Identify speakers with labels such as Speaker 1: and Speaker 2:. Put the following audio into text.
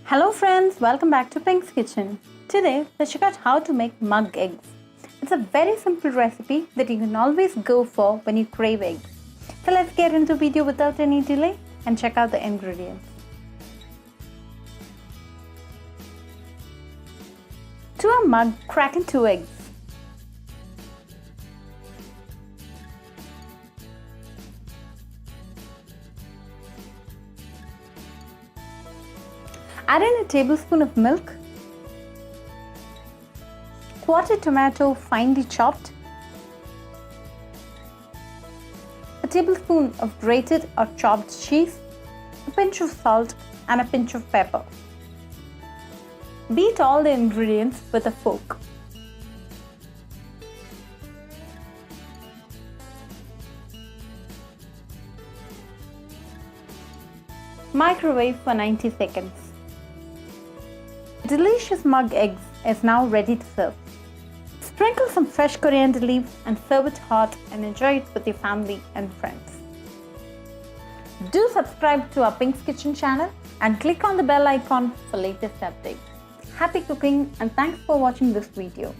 Speaker 1: Hello friends, welcome back to Pink's Kitchen. Today, let's check out how to make mug eggs. It's a very simple recipe that you can always go for when you crave eggs. So let's get into the video without any delay and check out the ingredients. To a mug, crack in 2 eggs. Add in a tablespoon of milk, quarter tomato finely chopped, a tablespoon of grated or chopped cheese, a pinch of salt and a pinch of pepper. Beat all the ingredients with a fork. Microwave for 90 seconds. Delicious mug eggs is now ready to serve. Sprinkle some fresh coriander leaves and serve it hot and enjoy it with your family and friends. Do subscribe to our Pink's Kitchen channel and click on the bell icon for latest updates. Happy cooking and thanks for watching this video.